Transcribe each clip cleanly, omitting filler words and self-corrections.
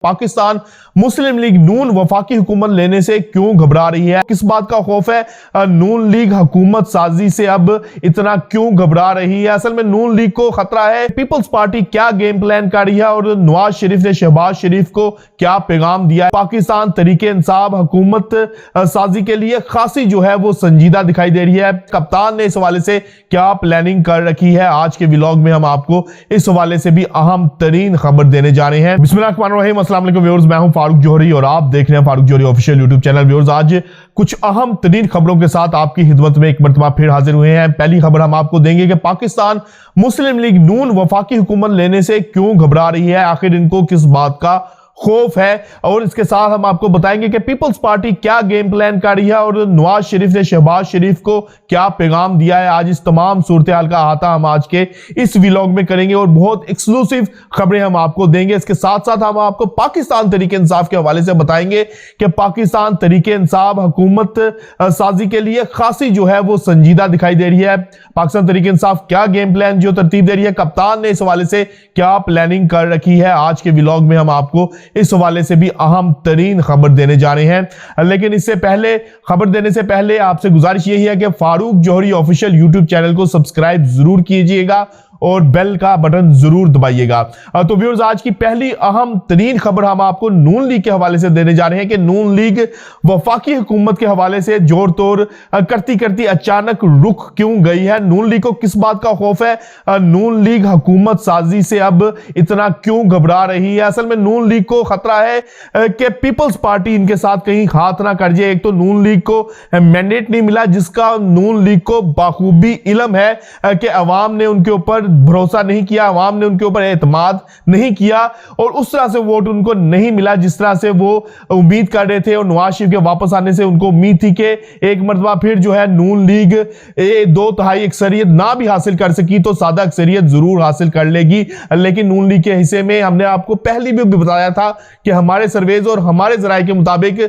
पाकिस्तान मुस्लिम league नून वफाकी हुकूमत लेने से क्यों घबरा रही है, किस बात का खौफ है, नून लीग हुकूमत साजी से अब इतना क्यों घबरा रही है। असल में नून लीग को खतरा है। पीपल्स पार्टी क्या गेम प्लान कर रही है और नवाज शरीफ ने शहबाज शरीफ को क्या पैगाम दिया है। पाकिस्तान तरीके इंसाफ हुकूमत साजी के लिए खासी जो है वो संजीदा दिखाई दे रही है। कप्तान ने इस हवाले से क्या प्लानिंग कर रखी है, आज के व्लॉग में हम आपको इस हवाले से भी अहम तरीन खबर देने जा रहे हैं। बिस्मिल्लाहिर्रहमानिर्रहीम, अस्सलाम वालेकुम व्यूअर्स, मैं हूं फारूक जौहरी और आप देख रहे हैं फारूक जौहरी ऑफिशियल यूट्यूब चैनल। व्यूअर्स, आज कुछ अहम तरीन खबरों के साथ आपकी खिदमत में एक मरतबा फिर हाजिर हुए हैं। पहली खबर हम आपको देंगे कि पाकिस्तान मुस्लिम लीग नून वफाकी हुकूमत लेने से क्यों घबरा रही है, आखिर इनको किस बात का खौफ है। और इसके साथ हम आपको बताएंगे कि पीपल्स पार्टी क्या गेम प्लान कर रही है और नवाज शरीफ ने शहबाज शरीफ को क्या पैगाम दिया है। आज इस तमाम सूरत हाल का अहाता हम आज के इस व्लॉग में करेंगे और बहुत एक्सक्लूसिव खबरें हम आपको देंगे। इसके साथ साथ हम आपको पाकिस्तान तरीके इंसाफ के हवाले से बताएंगे कि पाकिस्तान तरीके इंसाफ हुकूमत साजी के लिए खासी जो है वो संजीदा दिखाई दे रही है। पाकिस्तान तरीके इंसाफ क्या गेम प्लान जो तरतीब दे रही है, कप्तान ने इस हवाले से क्या प्लानिंग कर रखी है। आज के व्लॉग में हम आपको इस हवाले से भी अहम तरीन खबर देने जा रहे हैं। लेकिन इससे पहले, खबर देने से पहले आपसे गुजारिश यही है कि फारूक जौहरी ऑफिशियल यूट्यूब चैनल को सब्सक्राइब जरूर कीजिएगा और बेल का बटन जरूर दबाइएगा। तो व्यूअर्स, आज की पहली अहम तरीन खबर हम आपको नून लीग के हवाले से देने जा रहे हैं कि नून लीग वफाकी हुकूमत के हवाले से जोर तोड़ करती करती अचानक रुक क्यों गई है। नून लीग को किस बात का खौफ है, नून लीग हुकूमत साजी से अब इतना क्यों घबरा रही है। असल में नून लीग को खतरा है कि पीपल्स पार्टी इनके साथ कहीं हाथ ना कर जाए। एक तो नून लीग को मैंडेट नहीं मिला, जिसका नून लीग को बाखूबी इल्म है कि अवाम ने उनके ऊपर भरोसा नहीं किया, अवाम ने उनके ऊपर एतमाद नहीं किया और उस तरह से वोट उनको नहीं मिला जिस तरह से वो उम्मीद कर रहे थे। और नवाज शरीफ के वापस आने से उनको उम्मीद थी कि एक मरतबा फिर जो है नून लीग 2/3 अक्सरियत ना भी हासिल कर सकी तो सादा अक्सरियत जरूर हासिल कर लेगी। लेकिन नून लीग के हिस्से में हमने आपको पहले भी बताया था कि हमारे सर्वेज और हमारे जराये के मुताबिक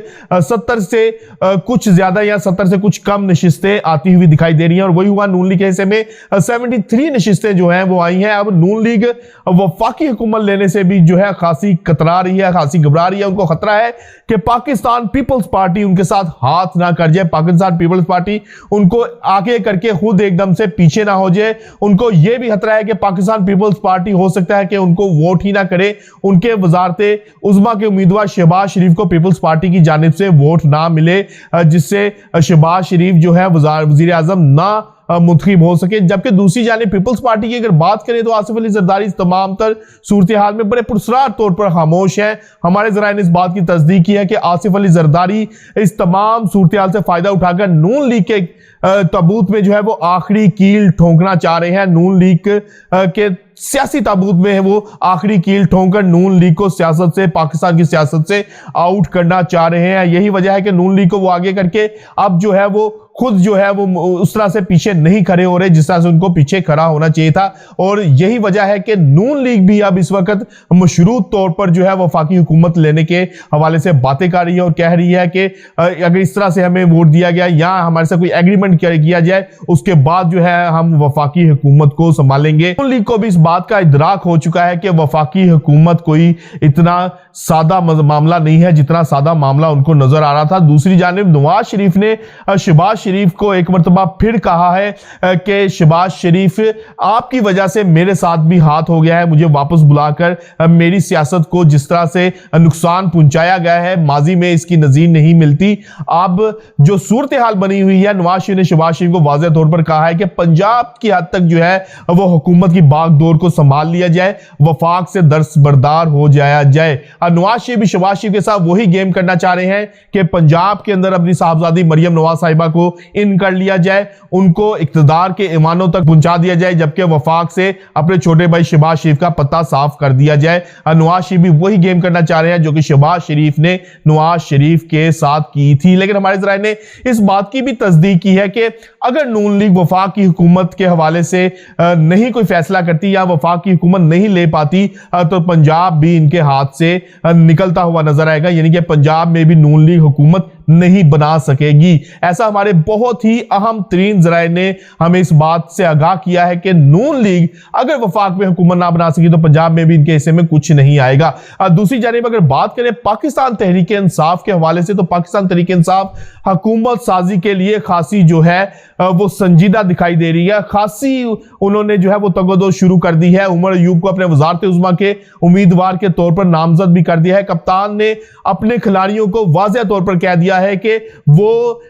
70 से कुछ ज्यादा या 70 से कुछ कम नशिस्तें आती हुई दिखाई दे रही हैं और वही हुआ। नून लीग के हिस्से में 73 नशिस्तें जो है वो आई हैं। अब नून लीग वफाकी हुकूमत लेने से भी जो है खासी कतरा रही है, खासी घबरा रही है। उनको खतरा है कि पाकिस्तान पीपल्स पार्टी उनके साथ हाथ ना कर जाए, पाकिस्तान पीपल्स पार्टी उनको आगे करके खुद एकदम से पीछे ना हो जाए। उनको यह भी खतरा है कि पाकिस्तान पीपल्स पार्टी हो सकता है कि उनको वोट ही ना करे, उनके वजारते उज़्मा के उम्मीदवार शहबाज शरीफ को पीपल्स पार्टी की जानिब से वोट ना मिले, जिससे शहबाज शरीफ जो है वजीर आजम ना मुंतखब हो सके। जबकि दूसरी जानिब पीपल्स पार्टी की अगर बात करें तो आसिफ अली जरदारी इस तमाम तर सूरत हाल में बड़े पुरस्कार तौर पर खामोश हैं। हमारे जराये ने इस बात की तस्दीक की है कि आसिफ अली जरदारी इस तमाम सूरत हाल से फायदा उठाकर नून लीग के ताबूत में जो है वो आखिरी कील ठोंकना चाह रहे हैं। नून लीग के सियासी ताबूत में है वो आखिरी कील ठोंकर नून लीग को सियासत से, पाकिस्तान की सियासत से आउट करना चाह रहे हैं। यही वजह है कि नून लीग को वो आगे करके अब जो है वो खुद जो है वो उस तरह से पीछे नहीं खड़े हो रहे जिस तरह से उनको पीछे खड़ा होना चाहिए था। और यही वजह है कि नून लीग भी अब इस वक्त मशरूत तौर पर जो है वफाकी हुकूमत लेने के हवाले से बातें कर रही है और कह रही है कि अगर इस तरह से हमें वोट दिया गया या हमारे साथ कोई एग्रीमेंट किया जाए उसके बाद जो है हम वफाकी हुकूमत को संभालेंगे। नून लीग को भी इस बात का इदराक हो चुका है कि वफाकी हुकूमत कोई इतना सादा मामला नहीं है जितना सादा मामला उनको नजर आ रहा था। दूसरी जानिब नवाज शरीफ ने शहबाज शरीफ को एक मरतबा फिर कहा है कि शहबाज शरीफ, आपकी वजह से मेरे साथ भी हाथ हो गया है, मुझे वापस बुलाकर मेरी सियासत को जिस तरह से नुकसान पहुंचाया गया है माजी में इसकी नजीर नहीं मिलती। अब जो सूरत हाल बनी हुई है, नवाज शरीफ ने शहबाज शरीफ को वाज़ेह तौर पर कहा है कि पंजाब की हद तक जो है वो हुकूमत की बागडोर को संभाल लिया जाए, वफाक से दस्तबरदार हो जाया जाए। नवाज शरीफ भी शहबाज शरीफ के साथ वही गेम करना चाह रहे हैं कि पंजाब के अंदर अपनी साहबजादी मरियम नवाज साहिबा को इन कर लिया जाए, उनको इक्तदार के ईमानों तक पहुंचा दिया जाए, जबकि वफाक से अपने छोटे भाई शहबाज शरीफ का पत्ता साफ कर दिया जाए। नवाज शरीफ भी वही गेम करना चाह रहे हैं जो कि शहबाज शरीफ ने नवाज शरीफ के साथ की थी। लेकिन हमारे जराये ने इस बात की भी तस्दीक की है कि अगर नून लीग वफाक की हुकूमत के हवाले से नहीं कोई फैसला करती या वफाक की हुकूमत नहीं ले पाती तो पंजाब भी इनके हाथ से निकलता हुआ नजर आएगा। यानी कि पंजाब में भी नून लीग हुकूमत नहीं बना सकेगी। ऐसा हमारे बहुत ही अहम तरीन जराए ने हमें इस बात से आगाह किया है कि नून लीग अगर वफाक में हुकूमत ना बना सकी तो पंजाब में भी इनके हिस्से में कुछ नहीं आएगा। दूसरी जानिब अगर बात करें पाकिस्तान तहरीक इंसाफ के हवाले से, तो पाकिस्तान तहरीक इंसाफ हुकूमत साजी के लिए खासी जो है वो संजीदा दिखाई दे रही है। खासी उन्होंने जो है वो तगोदो शुरू कर दी है। उमर अयूब को अपने वजारत उज़्मा के उम्मीदवार के तौर पर नामजद भी कर दिया है। कप्तान ने अपने खिलाड़ियों को वाज़ेह तौर पर कह दिया है कि वो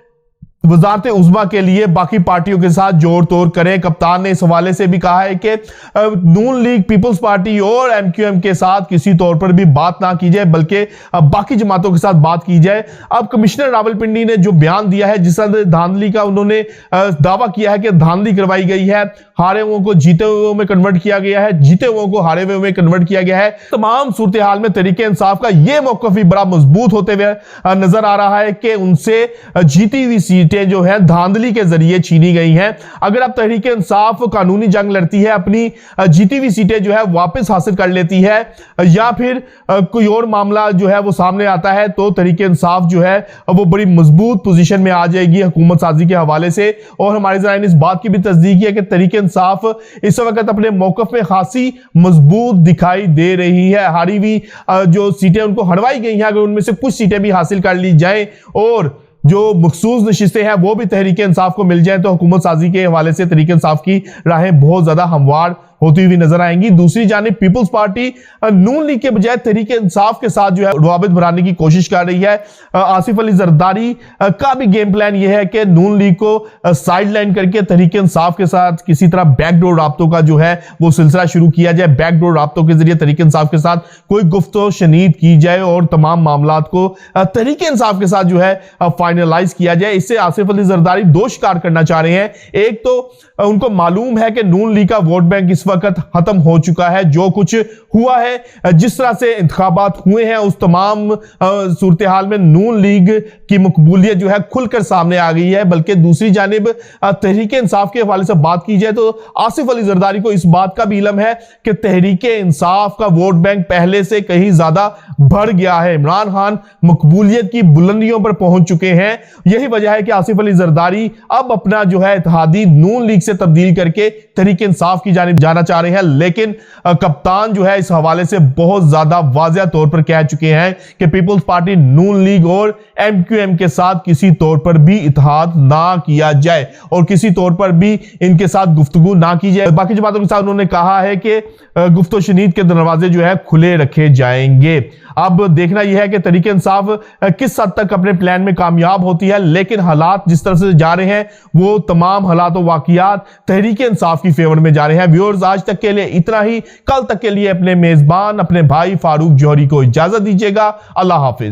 वजारत उज़्मा के लिए बाकी पार्टियों के साथ जोड़ तोड़ करें। कप्तान ने इस हवाले से भी कहा है कि नून लीग, पीपल्स पार्टी और एमक्यूएम के साथ किसी तौर पर भी बात ना की जाए, बल्कि बाकी जमातों के साथ बात की जाए। अब कमिश्नर रावलपिंडी ने जो बयान दिया है, जिस तरह धांधली का उन्होंने दावा किया है कि धांधली करवाई गई है, हारे हुओं को जीते हुए में कन्वर्ट किया गया है, जीते हुओं को हारे हुए में कन्वर्ट किया गया है। तमाम सूरत हाल में तहरीक इंसाफ का यह मौक़िफ़ भी बड़ा मजबूत होते हुए नजर आ रहा है कि उनसे जीती हुई सीटें जो है धांधली के जरिए छीनी गई हैं। अगर अब तहरीक इंसाफ कानूनी जंग लड़ती है, अपनी जीती हुई सीटें जो है वापस हासिल कर लेती है, या फिर कोई और मामला जो है वो सामने आता है, तो तहरीक इंसाफ जो है वो बड़ी मजबूत पोजीशन में आ जाएगी हुकूमत साजी के हवाले से। और हमारे ज़राए ने इस बात की भी तस्दीक है कि तहरीक इंसाफ इस वक्त अपने मौक़िफ़ में खासी मजबूत दिखाई दे रही है। हारी हुई जो सीटें उनको हटवाई गई हैं, अगर उनमें से कुछ सीटें भी हासिल कर ली जाए और जो मखसूस नशिस्तें हैं वो भी तहरीक इंसाफ को मिल जाए, तो हुकूमत साजी के हवाले से तहरीक इंसाफ की राहें बहुत ज्यादा हमवार होती हुई नजर आएंगी। दूसरी जानिब पीपल्स पार्टी नून लीग के बजाय तहरीक इंसाफ के साथ जो है रवाबित बढ़ाने की कोशिश कर रही है। आसिफ अली जरदारी का भी गेम प्लान यह है कि नून लीग को साइडलाइन करके तहरीक इंसाफ के साथ किसी तरह बैकडोर राब्तों का जो है वो सिलसिला शुरू किया जाए। बैकडोर राब्तों के जरिए तहरीक इंसाफ के साथ कोई गुफ्तगू शनीद की जाए और तमाम मामलात को तहरीक इंसाफ के साथ जो है फाइनलाइज किया जाए। इससे आसिफ अली जरदारी दो शिकार करना चाह रहे हैं। एक तो उनको मालूम है कि नून लीग का वोट बैंक इस वक्त खत्म हो चुका है। जो कुछ हुआ है, जिस तरह से इंतखाबात हुए हैं, उस तमाम सूरत हाल में नून लीग की मकबूलियत जो है खुलकर सामने आ गई है। बल्कि दूसरी जानिब तहरीक इंसाफ के हवाले से बात की जाए तो आसिफ अली जरदारी को इस बात का भी इल्म है कि तहरीक इंसाफ का वोट बैंक पहले से कहीं ज्यादा बढ़ गया है। इमरान खान मकबूलियत की बुलंदियों पर पहुंच चुके हैं। यही वजह है कि आसिफ अली जरदारी अब अपना जो है इत्तेहादी नून लीग से तब्दील करके तहरीक इंसाफ की जानिब जाना चाह रहे हैं। लेकिन कप्तान जो है इस हवाले से बहुत ज्यादा वाज़ेह तौर पर कह चुके हैं कि पीपल्स पार्टी नून लीग और एमक्यूएम के साथ किसी तौर पर भी इत्तेहाद ना किया जाए और किसी तौर पर भी इनके साथ गुफ्तगू ना की जाए। बाकी जमातों के साथ उन्होंने कहा है कि गुफ्तो शनीद के दरवाजे जो है खुले रखे जाएंगे। अब देखना यह है कि तहरीक इंसाफ किस हद तक अपने प्लान में कामयाब होती है, लेकिन हालात जिस तरह से जा रहे हैं वो तमाम हालात और वाकयात तहरीक इंसाफ की फेवर में जा रहे हैं। व्यूअर्स, आज तक के लिए इतना ही। कल तक के लिए अपने मेजबान अपने भाई फारूक जौहरी को इजाजत दीजिएगा। अल्लाह हाफिज।